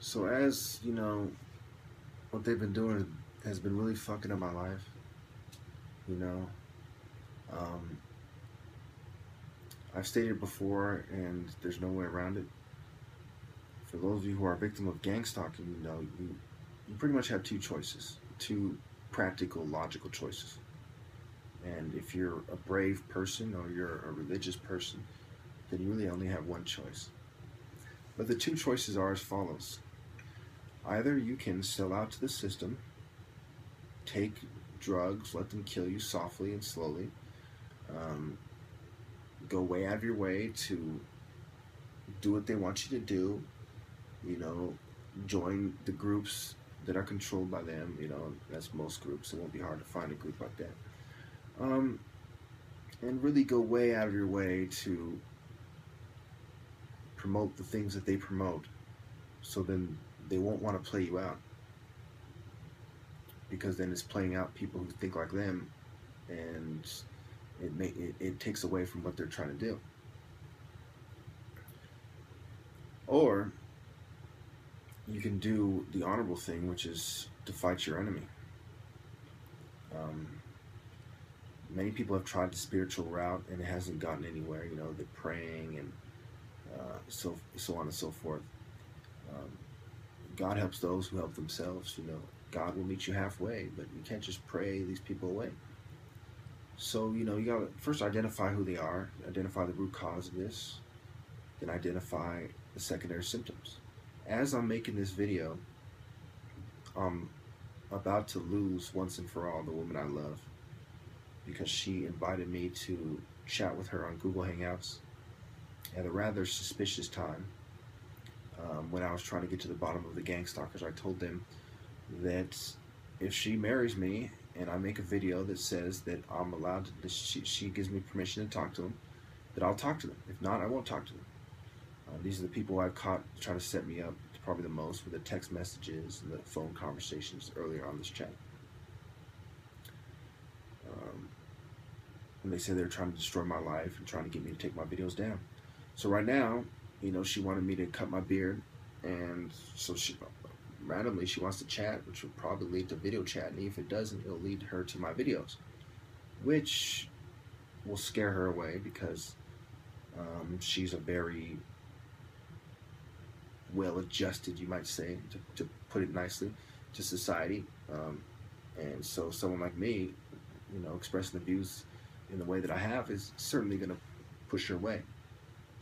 So as you know, what they've been doing has been really fucking up my life. You know, um, I've stated before, and there's no way around it. For those of you who are a victim of gang stalking, you pretty much have two choices, two practical, logical choices. And if you're a brave person or you're a religious person, then you really only have one choice. But the two choices are as follows: either you can sell out to the system, take drugs, let them kill you softly and slowly, um, go way out of your way to do what they want you to do, you know, join the groups that are controlled by them, that's most groups. It won't be hard to find a group like that. Um, and really go way out of your way to promote the things that they promote, so then they won't want to play you out, because then it's playing out people who think like them, and it takes away from what they're trying to do. Or you can do the honorable thing, which is to fight your enemy. Um, Many people have tried the spiritual route and it hasn't gotten anywhere. They're praying and so on and so forth. Um, God helps those who help themselves. God will meet you halfway, but you can't just pray these people away. So you gotta first identify who they are, identify the root cause of this, then identify the secondary symptoms. As I'm making this video, I'm about to lose once and for all the woman I love, because she invited me to chat with her on Google Hangouts at a rather suspicious time. When I was trying to get to the bottom of the gang stalkers, I told them that if she marries me and I make a video that says that I'm allowed to, she gives me permission to talk to them, that I'll talk to them. If not, I won't talk to them. These are the people I've caught trying to set me up probably the most, with the text messages and the phone conversations earlier on this chat. And they say they're trying to destroy my life and trying to get me to take my videos down. So right now, she wanted me to cut my beard, and so randomly she wants to chat, which will probably lead to video chat, and if it doesn't, it'll lead her to my videos, which will scare her away, because she's a very well-adjusted, you might say, to put it nicely, to society. And so someone like me, expressing the views in the way that I have is certainly going to push her away,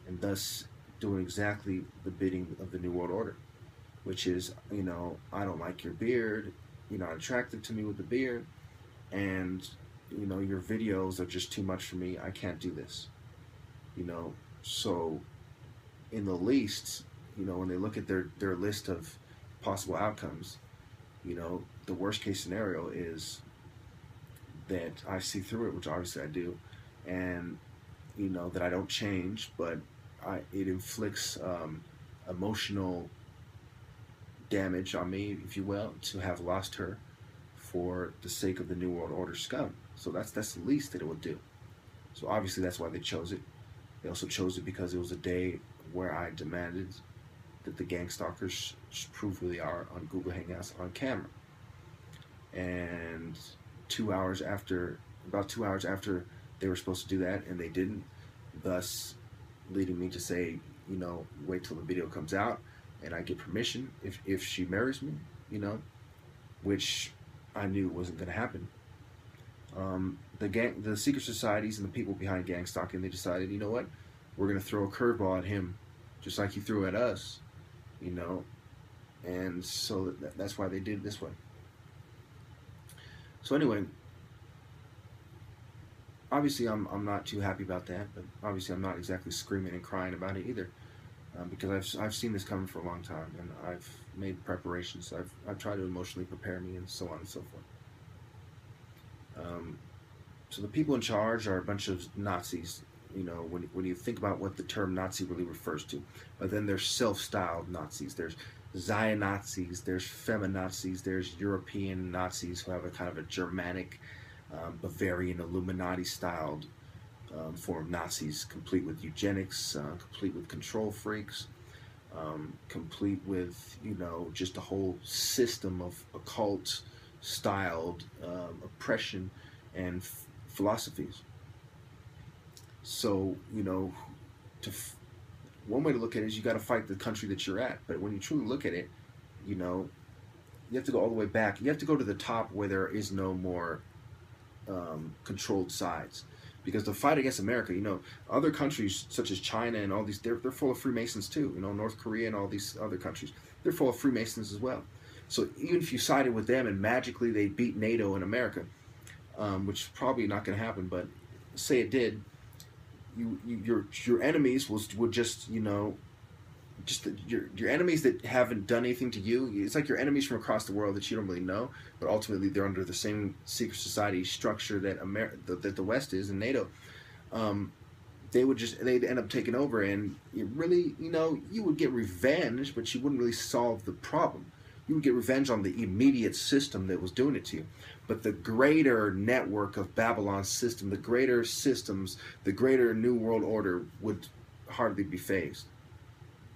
and thus doing exactly the bidding of the New World Order, which is, I don't like your beard, you're not attracted to me with the beard, and, your videos are just too much for me, I can't do this. So in the least, when they look at their list of possible outcomes, the worst case scenario is that I see through it, which obviously I do, and that I don't change, but it inflicts emotional damage on me, if you will, to have lost her for the sake of the New World Order scum. So that's the least that it would do. So obviously that's why they chose it. They also chose it because it was a day where I demanded that the gang stalkers prove who they are on Google Hangouts on camera. And about 2 hours after they were supposed to do that, and they didn't, thus leading me to say, wait till the video comes out and I get permission if she marries me, which I knew wasn't going to happen. The secret societies and the people behind gang stalking, they decided, you know what, we're going to throw a curveball at him, just like he threw at us, and so that's why they did it this way. So anyway, obviously I'm not too happy about that, but obviously I'm not exactly screaming and crying about it either, because I've seen this coming for a long time, and I've made preparations. I've tried to emotionally prepare me, and so on and so forth. So the people in charge are a bunch of Nazis, when you think about what the term Nazi really refers to. But then there's self-styled Nazis. There's Zion Nazis, there's feminazis, there's European Nazis who have a kind of a Germanic, Bavarian, Illuminati-styled form of Nazis, complete with eugenics, complete with control freaks. complete with, you know, just a whole system of occult styled oppression and philosophies. So, you know, one way to look at it is you got to fight the country that you're at. But when you truly look at it, you know, you have to go all the way back. You have to go to the top where there is no more controlled sides. Because the fight against America, you know, other countries such as China and all these, they're full of Freemasons too. You know, North Korea and all these other countries, they're full of Freemasons as well. So even if you sided with them and magically they beat NATO and America, which is probably not going to happen, but say it did, your enemies would just, you know, just your enemies that haven't done anything to you. It's like your enemies from across the world that you don't really know, but ultimately they're under the same secret society structure that that the West is and NATO. They'd end up taking over, and it really, you know, you would get revenge, but you wouldn't really solve the problem. You would get revenge on the immediate system that was doing it to you. But the greater network of Babylon's system, the greater systems, the greater New World Order would hardly be phased.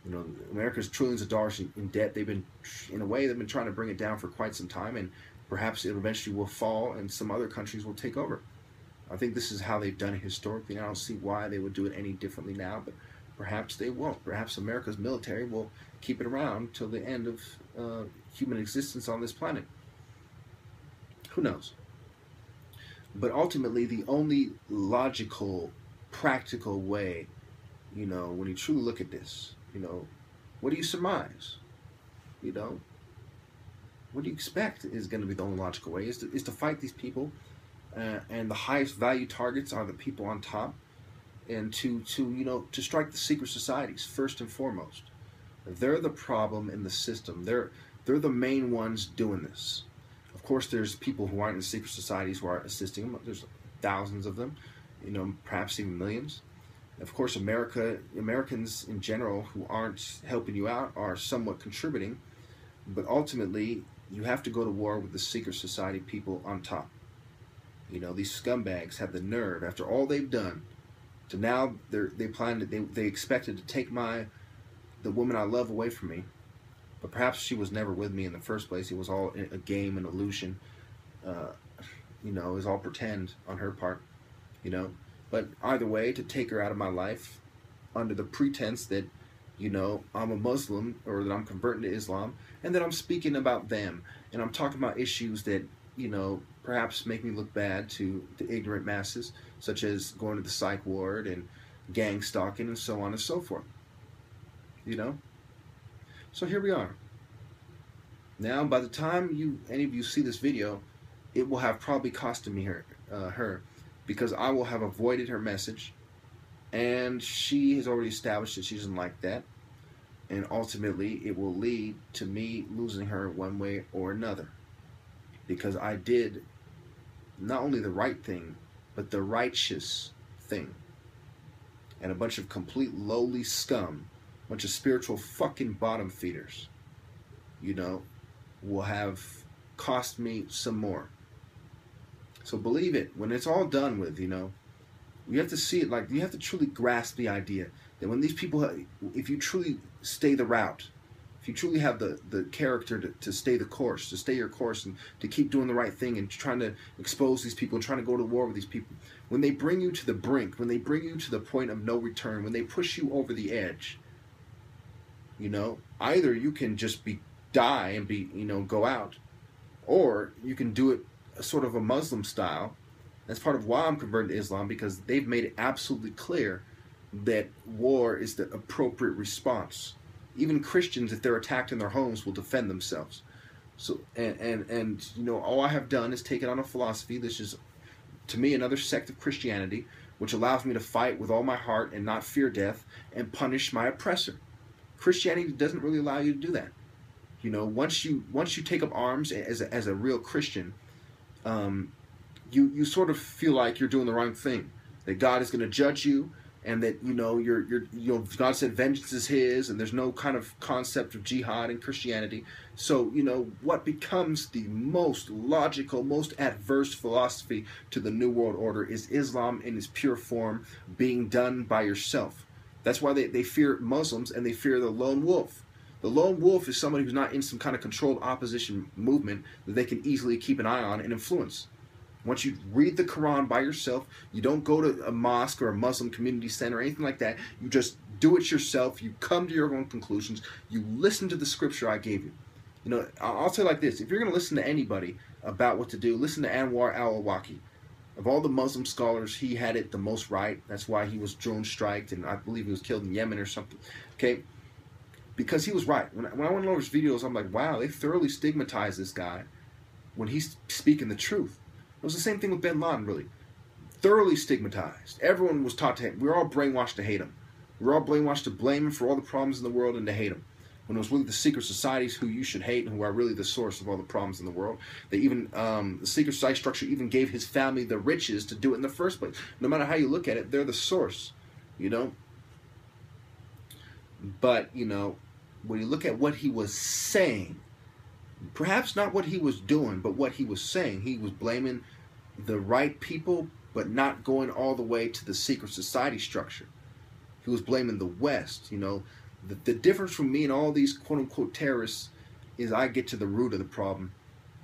You know, America's trillions of dollars in debt. They've been, in a way, they've been trying to bring it down for quite some time, and perhaps it eventually will fall and some other countries will take over. I think this is how they've done it historically, and I don't see why they would do it any differently now, but perhaps they won't. Perhaps America's military will keep it around till the end of human existence on this planet. Who knows? But ultimately, the only logical, practical way, you know, when you truly look at this, you know, what do you surmise? You know, what do you expect is going to be the only logical way? Is to fight these people, and the highest value targets are the people on top, and to you know, to strike the secret societies first and foremost. They're the problem in the system. They're the main ones doing this. Of course, there's people who aren't in secret societies who are assisting them. There's thousands of them, you know, perhaps even millions. Of course, Americans in general who aren't helping you out are somewhat contributing, but ultimately you have to go to war with the secret society people on top. You know, these scumbags have the nerve, after all they've done, to now they expected to take the woman I love away from me, but perhaps she was never with me in the first place. It was all a game, an illusion. You know, it was all pretend on her part. You know. But either way, to take her out of my life under the pretense that, you know, I'm a Muslim or that I'm converting to Islam and that I'm speaking about them and I'm talking about issues that, you know, perhaps make me look bad to the ignorant masses, such as going to the psych ward and gang stalking and so on and so forth. You know? So here we are. Now, by the time any of you see this video, it will have probably costed me her. Because I will have avoided her message, and she has already established that she doesn't like that, and ultimately it will lead to me losing her one way or another, because I did not only the right thing, but the righteous thing, and a bunch of complete lowly scum, a bunch of spiritual fucking bottom feeders, you know, will have cost me some more. So believe it, when it's all done with, you know, you have to see it like, you have to truly grasp the idea that when these people, if you truly stay the route, if you truly have the character to stay the course, to stay your course and to keep doing the right thing and trying to expose these people and trying to go to war with these people, when they bring you to the brink, when they bring you to the point of no return, when they push you over the edge, you know, either you can just die and you know, go out, or you can do it sort of a Muslim style. That's part of why I'm converted to Islam, because they've made it absolutely clear that war is the appropriate response. Even Christians, if they're attacked in their homes, will defend themselves. So and you know, all I have done is take it on a philosophy. This is, to me, another sect of Christianity, which allows me to fight with all my heart and not fear death and punish my oppressor. Christianity doesn't really allow you to do that. You know, once you take up arms as a real Christian, you sort of feel like you're doing the wrong thing, that God is going to judge you, and that, you know, God said vengeance is His, and there's no kind of concept of jihad in Christianity. So, you know, what becomes the most logical, most adverse philosophy to the New World Order is Islam in its pure form, being done by yourself. That's why they fear Muslims, and they fear the lone wolf. The lone wolf is somebody who's not in some kind of controlled opposition movement that they can easily keep an eye on and influence. Once you read the Quran by yourself, you don't go to a mosque or a Muslim community center or anything like that. You just do it yourself. You come to your own conclusions. You listen to the scripture I gave you. You know, I'll say it like this. If you're going to listen to anybody about what to do, listen to Anwar al-Awlaki. Of all the Muslim scholars, he had it the most right. That's why he was drone striked, and I believe he was killed in Yemen or something. Okay? Because he was right. When I went over his videos, I'm like, wow, they thoroughly stigmatized this guy when he's speaking the truth. It was the same thing with bin Laden, really. Thoroughly stigmatized. Everyone was taught to hate him. We were all brainwashed to hate him. We were all brainwashed to blame him for all the problems in the world and to hate him. When it was really the secret societies who you should hate and who are really the source of all the problems in the world. They even, the secret society structure even gave his family the riches to do it in the first place. No matter how you look at it, they're the source, you know. But, you know, when you look at what he was saying, perhaps not what he was doing, but what he was saying. He was blaming the right people, but not going all the way to the secret society structure. He was blaming the West. You know, the difference from me and all these quote-unquote terrorists is I get to the root of the problem.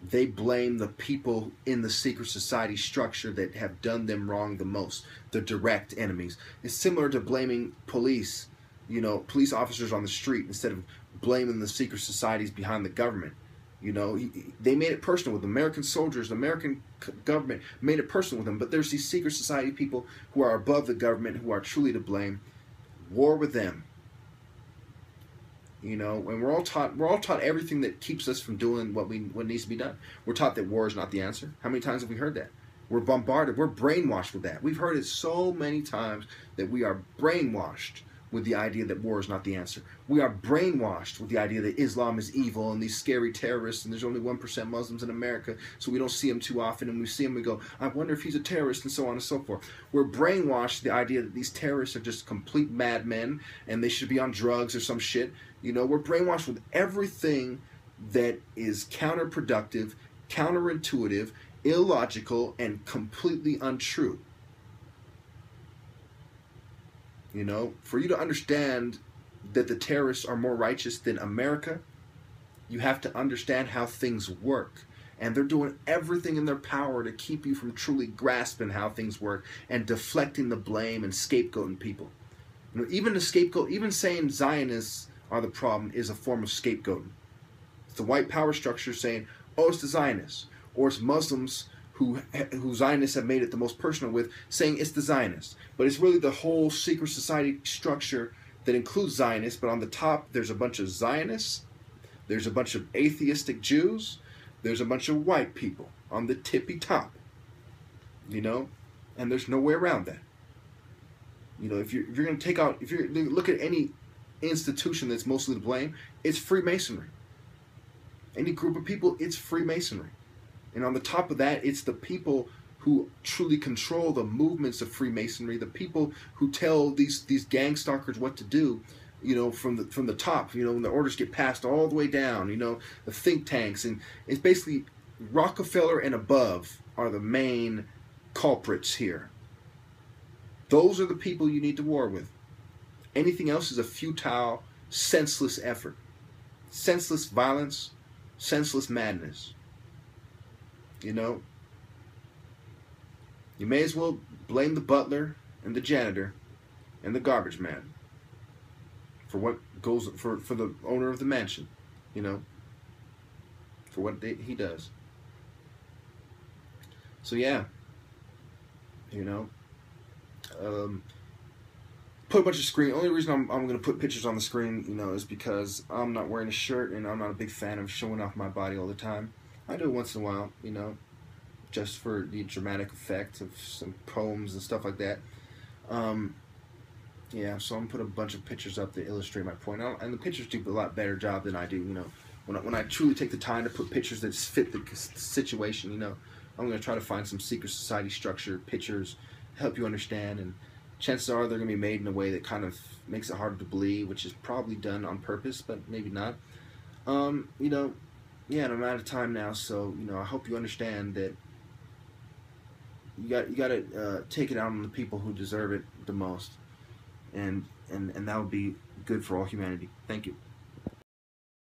They blame the people in the secret society structure that have done them wrong the most, the direct enemies. It's similar to blaming police, you know, police officers on the street instead of blaming the secret societies behind the government. You know, they made it personal with American soldiers. The American government made it personal with them. But there's these secret society people who are above the government, who are truly to blame. War with them. You know, and we're all taught everything that keeps us from doing what needs to be done. We're taught that war is not the answer. How many times have we heard that? We're bombarded. We're brainwashed with that. We've heard it so many times that we are brainwashed with the idea that war is not the answer. We are brainwashed with the idea that Islam is evil and these scary terrorists, and there's only 1% Muslims in America, so we don't see them too often, and we see them, we go, I wonder if he's a terrorist, and so on and so forth. We're brainwashed with the idea that these terrorists are just complete madmen, and they should be on drugs or some shit. You know, we're brainwashed with everything that is counterproductive, counterintuitive, illogical, and completely untrue. You know, for you to understand that the terrorists are more righteous than America, you have to understand how things work. And they're doing everything in their power to keep you from truly grasping how things work and deflecting the blame and scapegoating people. You know, even the scapegoat, even saying Zionists are the problem is a form of scapegoating. It's the white power structure saying, oh, it's the Zionists. Or it's Muslims who Zionists have made it the most personal with, saying it's the Zionists. But it's really the whole secret society structure that includes Zionists, but on the top there's a bunch of Zionists, there's a bunch of atheistic Jews, there's a bunch of white people on the tippy top. You know? And there's no way around that. You know, if you're going to take out, if you look at any institution that's mostly to blame, it's Freemasonry. Any group of people, it's Freemasonry. And on the top of that, it's the people who truly control the movements of Freemasonry, the people who tell these gangstalkers what to do, you know, from the top, you know, when the orders get passed all the way down, you know, the think tanks. And it's basically Rockefeller and above are the main culprits here. Those are the people you need to war with. Anything else is a futile, senseless effort. Senseless violence, senseless madness. You know, you may as well blame the butler and the janitor and the garbage man for what goes for the owner of the mansion, you know, for what he does. So yeah, you know, put a bunch of screen. Only reason I'm going to put pictures on the screen, you know, is because I'm not wearing a shirt and I'm not a big fan of showing off my body all the time. I do it once in a while, you know, just for the dramatic effect of some poems and stuff like that. Yeah, so I'm going to put a bunch of pictures up to illustrate my point. And the pictures do a lot better job than I do, you know. When I truly take the time to put pictures that fit the situation, you know, I'm going to try to find some secret society structure, pictures, help you understand. And chances are they're going to be made in a way that kind of makes it harder to believe, which is probably done on purpose, but maybe not. You know, yeah, and I'm out of time now, so, you know, I hope you understand that you got to take it out on the people who deserve it the most. And and that would be good for all humanity. Thank you.